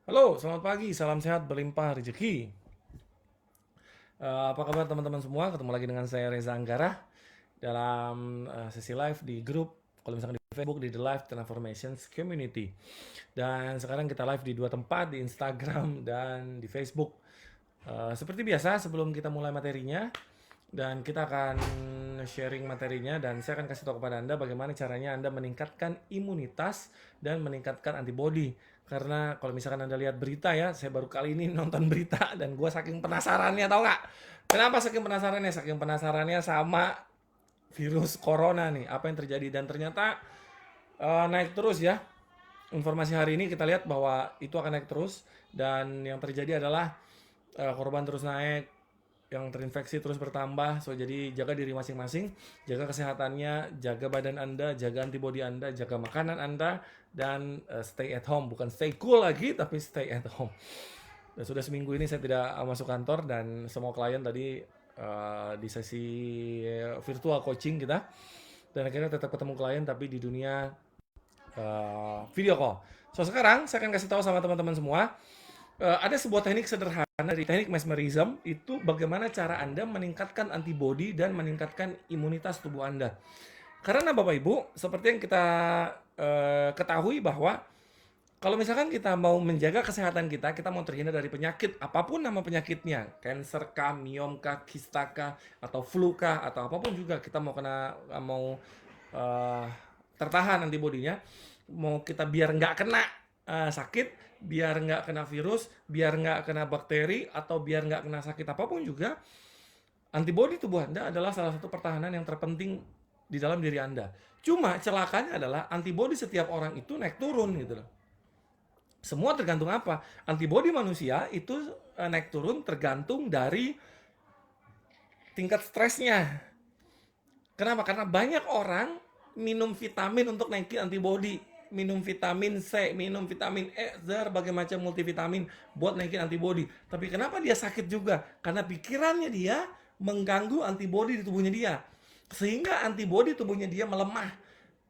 Halo, selamat pagi, salam sehat berlimpah rezeki. Apa kabar teman-teman semua? Ketemu lagi dengan saya Reza Anggara dalam sesi live di grup, kalau misalkan di Facebook, di The Life Transformations Community. Dan sekarang kita live di dua tempat, di Instagram dan di Facebook. Seperti biasa, sebelum kita mulai materinya, dan kita akan sharing materinya dan saya akan kasih tahu kepada Anda bagaimana caranya Anda meningkatkan imunitas dan meningkatkan antibodi. Karena kalau misalkan Anda lihat berita ya, saya baru kali ini nonton berita dan gue saking penasarannya, tahu nggak? Kenapa saking penasarannya? Saking penasarannya sama virus corona nih, apa yang terjadi dan ternyata naik terus ya. Informasi hari ini kita lihat bahwa itu akan naik terus dan yang terjadi adalah korban terus naik, yang terinfeksi terus bertambah. So jadi jaga diri masing-masing, jaga kesehatannya, jaga badan Anda, jaga antibodi Anda, jaga makanan Anda, dan stay at home. Bukan stay cool lagi, tapi stay at home. Dan sudah seminggu ini saya tidak masuk kantor dan semua klien tadi di sesi virtual coaching kita. Dan akhirnya tetap ketemu klien tapi di dunia video call. So sekarang saya akan kasih tahu sama teman-teman semua, ada sebuah teknik sederhana dari teknik mesmerism, itu bagaimana cara Anda meningkatkan antibodi dan meningkatkan imunitas tubuh Anda. Karena Bapak Ibu, seperti yang kita ketahui bahwa kalau misalkan kita mau menjaga kesehatan kita, kita mau terhindar dari penyakit, apapun nama penyakitnya, cancer kah, miom kah, kista kah, atau flu kah, atau apapun juga, kita mau eh, tertahan antibodinya, mau kita biar nggak kena sakit, biar nggak kena virus, biar nggak kena bakteri, atau biar nggak kena sakit apapun juga, antibodi tubuh Anda adalah salah satu pertahanan yang terpenting di dalam diri Anda. Cuma celakanya adalah antibodi setiap orang itu naik turun gitu loh. Semua tergantung apa? Antibodi manusia itu naik turun tergantung dari tingkat stresnya. Kenapa? Karena banyak orang minum vitamin untuk naikin antibodi. Minum vitamin C, minum vitamin E, berbagai macam multivitamin buat naikin antibodi. Tapi kenapa dia sakit juga? Karena pikirannya dia mengganggu antibodi di tubuhnya dia. Sehingga antibodi tubuhnya dia melemah.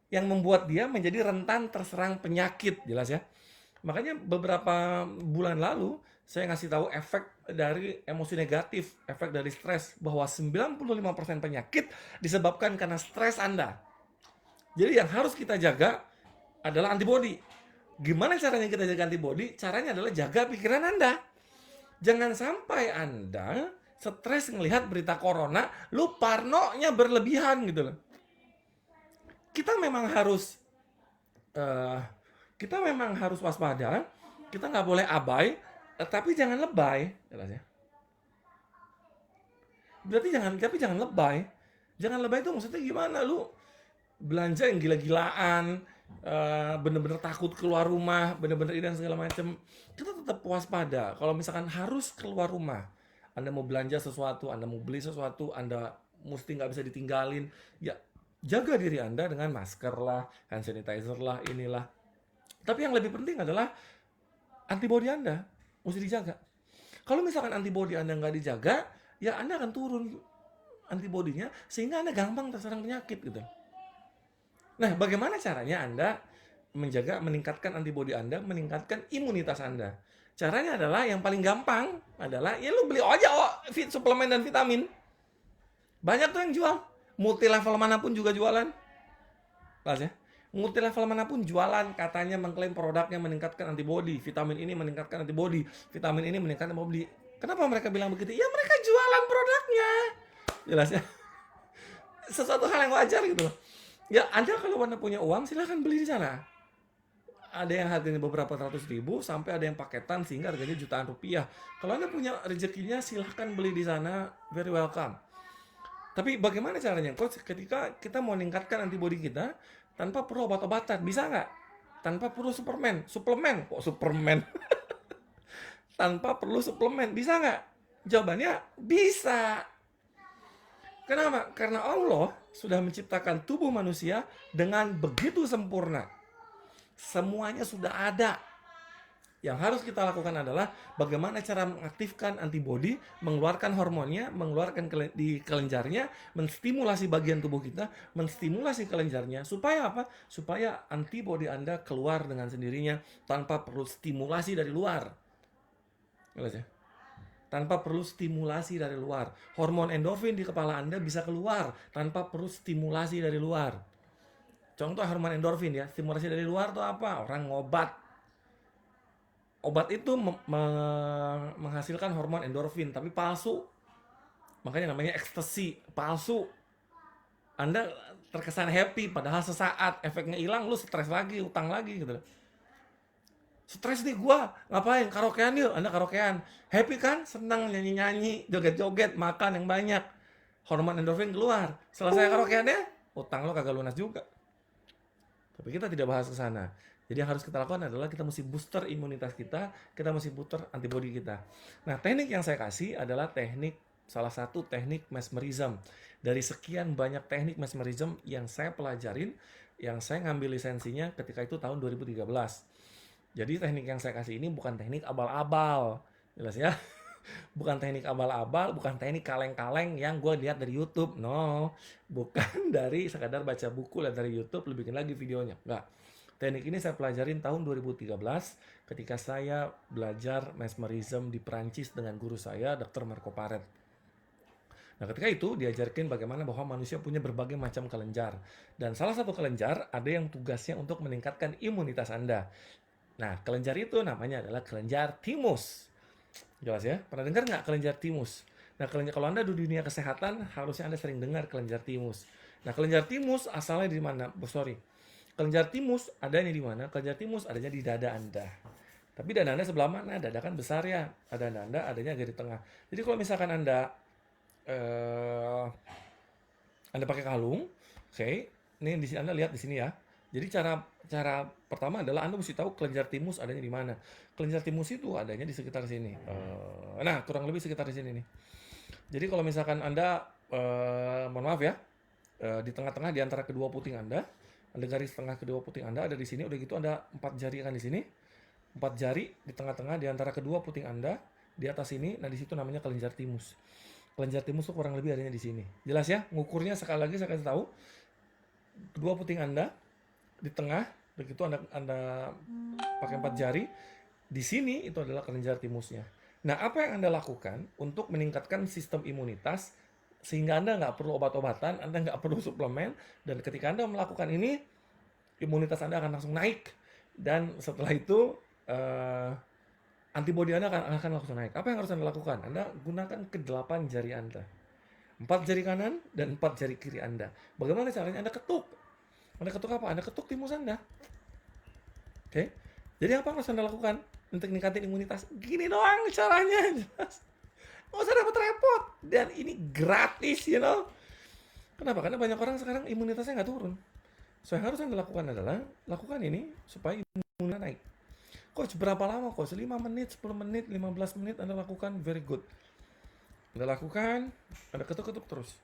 Yang membuat dia menjadi rentan terserang penyakit. Jelas ya? Makanya beberapa bulan lalu saya ngasih tahu efek dari emosi negatif, efek dari stres, bahwa 95% penyakit disebabkan karena stres Anda. Jadi yang harus kita jaga adalah antibodi. Gimana caranya kita jaga antibodi? Caranya adalah jaga pikiran Anda. Jangan sampai Anda stres ngelihat berita corona, lu parnonya berlebihan gitu loh. Kita memang harus eh, kita memang harus waspada, kita nggak boleh abai, tapi jangan lebay, jelas ya. Berarti jangan lebay. Jangan lebay itu maksudnya gimana? Lu belanja yang gila-gilaan, bener-bener takut keluar rumah, bener-bener ini dan segala macam. Kita tetap waspada. Kalau misalkan harus keluar rumah, Anda mau belanja sesuatu, Anda mau beli sesuatu, Anda mesti nggak bisa ditinggalin. Ya, jaga diri Anda dengan masker lah, hand sanitizer lah, inilah. Tapi yang lebih penting adalah antibodi Anda mesti dijaga. Kalau misalkan antibodi Anda nggak dijaga, ya Anda akan turun antibodinya sehingga Anda gampang terserang penyakit gitu. Nah, bagaimana caranya Anda meningkatkan antibodi Anda, meningkatkan imunitas Anda? Caranya adalah yang paling gampang adalah ya lu beli aja suplemen dan vitamin. Banyak tuh yang jual. Multi level manapun juga jualan. Pas ya. Multi level manapun jualan, katanya mengklaim produknya meningkatkan antibodi, vitamin ini meningkatkan antibodi, vitamin ini meningkatkan antibodi. Kenapa mereka bilang begitu? Ya mereka jualan produknya. Jelas ya. Sesuatu hal yang wajar gitu loh. Ya Anda kalau Anda punya uang silahkan beli di sana. Ada yang harganya beberapa ratus ribu sampai ada yang paketan sehingga harganya jutaan rupiah. Kalau Anda punya rezekinya silahkan beli di sana, very welcome. Tapi bagaimana caranya, Coach? Ketika kita mau meningkatkan antibodi kita tanpa perlu obat-obatan, bisa nggak? Tanpa perlu suplemen, kok Superman? Tanpa perlu suplemen, bisa nggak? Jawabannya bisa. Kenapa? Karena Allah sudah menciptakan tubuh manusia dengan begitu sempurna. Semuanya sudah ada. Yang harus kita lakukan adalah bagaimana cara mengaktifkan antibodi, mengeluarkan hormonnya, mengeluarkan di kelenjarnya, menstimulasi bagian tubuh kita, menstimulasi kelenjarnya, supaya apa? Supaya antibodi Anda keluar dengan sendirinya tanpa perlu stimulasi dari luar. Jelas ya? Tanpa perlu stimulasi dari luar. Hormon endorfin di kepala Anda bisa keluar tanpa perlu stimulasi dari luar. Contoh hormon endorfin ya, stimulasi dari luar tuh apa? Orang ngobat. Obat itu menghasilkan hormon endorfin, tapi palsu. Makanya namanya ekstasi, palsu. Anda terkesan happy, padahal sesaat efeknya hilang, lu stres lagi, utang lagi gitu. Stres nih gua, ngapain? Karaokean yuk, Anda karaokean. Happy kan? Senang nyanyi-nyanyi, joget-joget, makan yang banyak. Hormon endorfin keluar. Selesai karaokeannya, utang lo kagak lunas juga. Tapi kita tidak bahas ke sana. Jadi yang harus kita lakukan adalah kita mesti booster imunitas kita mesti booster antibodi kita. Nah, teknik yang saya kasih adalah salah satu teknik mesmerism. Dari sekian banyak teknik mesmerism yang saya pelajarin, yang saya ngambil lisensinya ketika itu tahun 2013. Jadi teknik yang saya kasih ini bukan teknik abal-abal. Jelas ya? Bukan teknik abal-abal, bukan teknik kaleng-kaleng yang gue lihat dari YouTube. No, bukan dari sekadar baca buku, lihat dari YouTube, lu bikin lagi videonya. Enggak. Teknik ini saya pelajarin tahun 2013 ketika saya belajar mesmerism di Prancis dengan guru saya, Dr. Marco Paret. Nah, ketika itu diajarkan bagaimana bahwa manusia punya berbagai macam kelenjar. Dan salah satu kelenjar ada yang tugasnya untuk meningkatkan imunitas Anda. Nah, kelenjar itu namanya adalah kelenjar thymus. Jelas ya? Pernah dengar nggak kelenjar thymus? Nah, kalau Anda di dunia kesehatan, harusnya Anda sering dengar kelenjar thymus. Nah, kelenjar thymus asalnya di mana? Kelenjar thymus adanya di mana? Kelenjar thymus adanya di dada Anda. Tapi dada Anda sebelah mana? Dada kan besar ya. Dada Anda adanya agak di tengah. Jadi kalau misalkan Anda pakai kalung, oke. Ini Anda lihat di sini ya. Jadi cara pertama adalah Anda mesti tahu kelenjar thymus adanya di mana. Kelenjar thymus itu adanya di sekitar sini. Nah, kurang lebih sekitar di sini nih. Jadi kalau misalkan Anda, mohon maaf ya, di tengah-tengah di antara kedua puting Anda garis tengah kedua puting Anda ada di sini. Udah gitu ada 4 jari kan di sini. 4 jari di tengah-tengah di antara kedua puting Anda di atas sini. Nah, di situ namanya kelenjar thymus. Kelenjar thymus itu kurang lebih adanya di sini. Jelas ya? Ngukurnya sekali lagi saya kasih tahu. Kedua puting Anda di tengah, begitu Anda pakai 4 jari. Di sini itu adalah kelenjar thymusnya. Nah, apa yang Anda lakukan untuk meningkatkan sistem imunitas sehingga Anda nggak perlu obat-obatan, Anda nggak perlu suplemen, dan ketika Anda melakukan ini, imunitas Anda akan langsung naik, dan setelah itu antibodi Anda akan langsung naik. Apa yang harus Anda lakukan? Anda gunakan ke-8 jari Anda. 4 jari kanan dan 4 jari kiri Anda. Bagaimana caranya? Anda ketuk. Anda ketuk apa? Anda ketuk thymus Anda. Oke? Jadi apa yang harus Anda lakukan untuk meningkatkan imunitas? Gini doang caranya. Jelas. Nggak usah repot-repot. Dan ini gratis, you know. Kenapa? Karena banyak orang sekarang imunitasnya nggak turun. So, yang harus Anda lakukan adalah lakukan ini supaya imunitas naik. Coach, berapa lama, Coach? 5 menit, 10 menit, 15 menit Anda lakukan, very good. Anda lakukan, Anda ketuk-ketuk terus.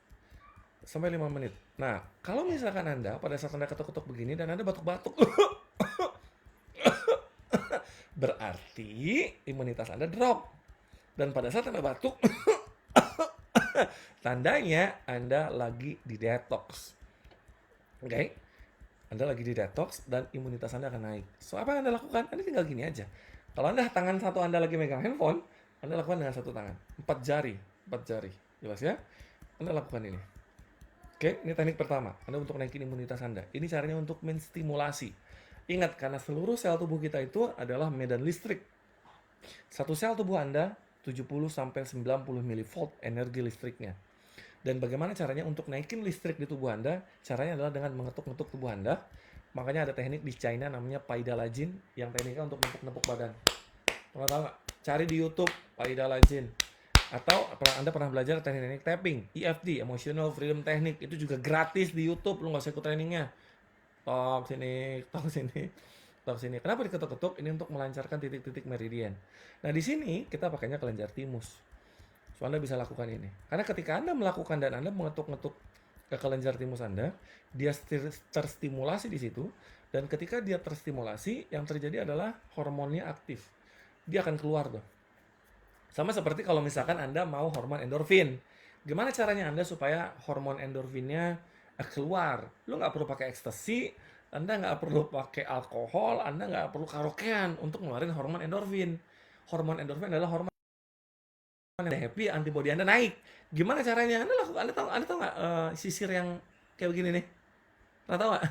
Sampai 5 menit. Nah, kalau misalkan Anda, pada saat Anda ketuk-ketuk begini, dan Anda batuk-batuk, berarti imunitas Anda drop. Dan pada saat Anda batuk, tandanya Anda lagi di detox. Oke? Anda lagi di detox dan imunitas Anda akan naik. So, apa yang Anda lakukan? Anda tinggal gini aja. Kalau Anda tangan satu Anda lagi megang handphone, Anda lakukan dengan satu tangan. 4 jari. Jelas ya? Anda lakukan ini. Oke, ini teknik pertama. Anda untuk naikin imunitas Anda. Ini caranya untuk menstimulasi. Ingat, karena seluruh sel tubuh kita itu adalah medan listrik. Satu sel tubuh Anda 70-90 mV energi listriknya. Dan bagaimana caranya untuk naikin listrik di tubuh Anda? Caranya adalah dengan mengetuk-ngetuk tubuh Anda. Makanya ada teknik di China namanya Paidalajin, yang tekniknya untuk nepuk-nepuk badan. Pernah tahu nggak? Cari di YouTube Paidalajin. Atau Anda pernah belajar teknik tapping, EFT, Emotional Freedom Technique. Itu juga gratis di YouTube, lu nggak usah ikut trainingnya. Tok sini. Kenapa diketuk-ketuk? Ini untuk melancarkan titik-titik meridian. Nah, di sini kita pakainya kelenjar thymus. So, Anda bisa lakukan ini. Karena ketika Anda melakukan dan Anda mengetuk-ngetuk ke kelenjar thymus Anda, dia terstimulasi di situ. Dan ketika dia terstimulasi, yang terjadi adalah hormonnya aktif. dia akan keluar tuh. Sama seperti kalau misalkan Anda mau hormon endorfin. Gimana caranya Anda supaya hormon endorfinnya keluar? Lu nggak perlu pakai ekstasi, Anda nggak perlu pakai alkohol, Anda nggak perlu karaokean untuk ngeluarin hormon endorfin. Hormon endorfin adalah hormon yang happy, antibody Anda naik. Gimana caranya? Anda lakukan, Anda tahu nggak sisir yang kayak begini nih? Nggak tahu nggak?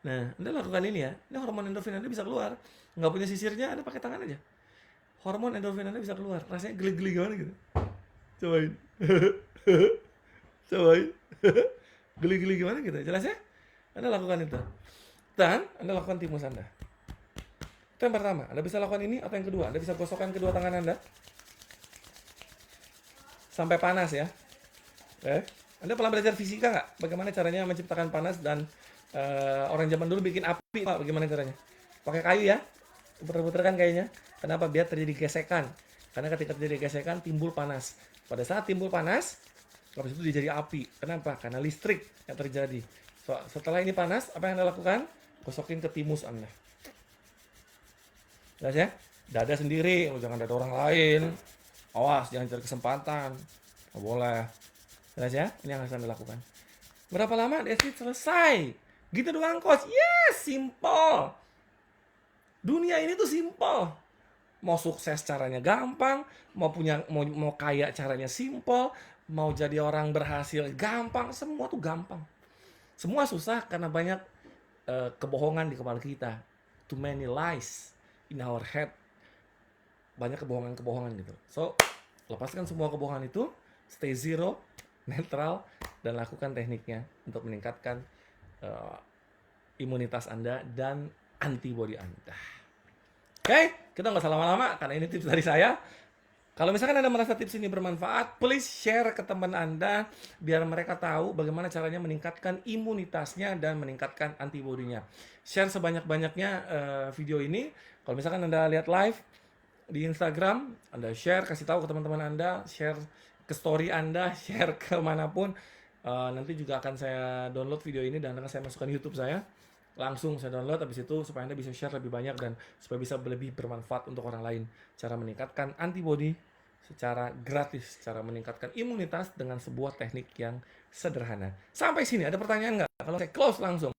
Nah, Anda lakukan ini ya. Ini hormon endorfin Anda bisa keluar. Nggak punya sisirnya, Anda pakai tangan aja. Hormon endorfin Anda bisa keluar. Rasanya geli-geli gimana gitu. Cobain. Cobain. Geli-geli gimana gitu. Jelas ya? Anda lakukan itu. Dan Anda lakukan timus Anda. Itu yang pertama. Anda bisa lakukan ini atau yang kedua. Anda bisa gosokkan kedua tangan Anda sampai panas ya. Anda pernah belajar fisika nggak? Bagaimana caranya menciptakan panas dan orang zaman dulu bikin api, Pak, bagaimana caranya? Pakai kayu ya. Puter-puter kan kayaknya. Kenapa? Biar terjadi gesekan. Karena ketika terjadi gesekan timbul panas. Pada saat timbul panas, habis itu dia jadi api. Kenapa? Karena listrik yang terjadi. Setelah ini panas, apa yang Anda lakukan? Gosokin ke timus Anda. Jelas ya? Dada sendiri, jangan dada orang lain. Awas, jangan cari kesempatan. Nggak boleh. Jelas ya? Ini yang harus Anda lakukan. Berapa lama? That's it, selesai. Gitu doang, coach. Yes, simple. Dunia ini tuh simple. Mau sukses caranya gampang, mau kaya caranya simple, mau jadi orang berhasil gampang, semua tuh gampang. Semua susah karena banyak kebohongan di kepala kita. Too many lies in our head. Banyak kebohongan-kebohongan gitu. So, lepaskan semua kebohongan itu, stay zero, netral, dan lakukan tekniknya untuk meningkatkan imunitas Anda dan antibody Anda. Oke, kita nggak usah lama-lama karena ini tips dari saya. Kalau misalkan Anda merasa tips ini bermanfaat, please share ke teman Anda biar mereka tahu bagaimana caranya meningkatkan imunitasnya dan meningkatkan antibodinya. Share sebanyak-banyaknya video ini. Kalau misalkan Anda lihat live di Instagram, Anda share, kasih tahu ke teman-teman Anda, share ke story Anda, share ke manapun. Nanti juga akan saya download video ini dan akan saya masukkan di YouTube saya. Langsung saya download habis itu supaya Anda bisa share lebih banyak dan supaya bisa lebih bermanfaat untuk orang lain. Cara meningkatkan antibody secara gratis, cara meningkatkan imunitas dengan sebuah teknik yang sederhana. Sampai sini ada pertanyaan nggak? Kalau saya close langsung.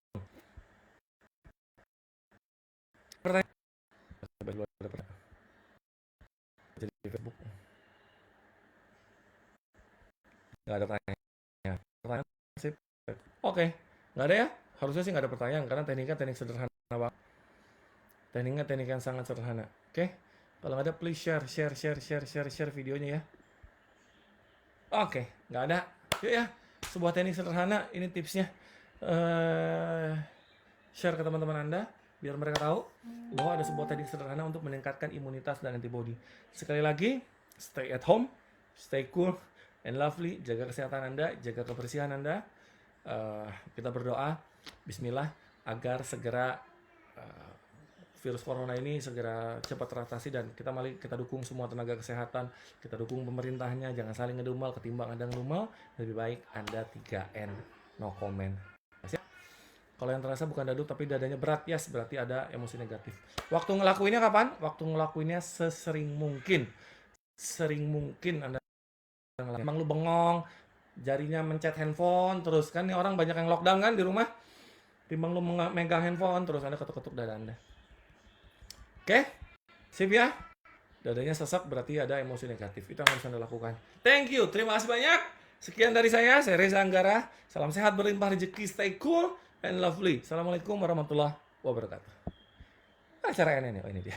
Pertanyaan? Jadi Facebook. Nggak ada pertanyaan. Pertanyaan sip. Oke, nggak ada ya? Harusnya sih nggak ada pertanyaan karena tekniknya teknik sederhana banget. Tekniknya teknik yang sangat sederhana. Oke, kalau nggak ada please share videonya ya. Oke, nggak ada. Yuk ya, sebuah teknik sederhana. Ini tipsnya. Share ke teman-teman Anda biar mereka tahu bahwa ada sebuah teknik sederhana untuk meningkatkan imunitas dan antibody. Sekali lagi, stay at home, stay cool and lovely. Jaga kesehatan Anda, jaga kebersihan Anda. Kita berdoa, Bismillah, agar segera virus corona ini segera cepat teratasi dan kita dukung semua tenaga kesehatan, kita dukung pemerintahnya, jangan saling ngedumel, ketimbang Anda ngedumel, lebih baik Anda 3N, no comment. Kalau yang terasa bukan dadu tapi dadanya berat, yes, berarti ada emosi negatif. Waktu ngelakuinnya kapan? Waktu ngelakuinnya sesering mungkin. Sering mungkin Anda emang lu bengong, jarinya mencet handphone, terus kan nih orang banyak yang lockdown kan di rumah. Timbang lu megang handphone, terus Anda ketuk-ketuk dada Anda. Oke, sip ya. Dadanya sesak berarti ada emosi negatif. Itu yang harus Anda lakukan. Thank you, terima kasih banyak. Sekian dari saya Reza Anggara. Salam sehat, berlimpah rezeki, stay cool and lovely. Assalamualaikum warahmatullahi wabarakatuh. Acara ini, oh ini dia.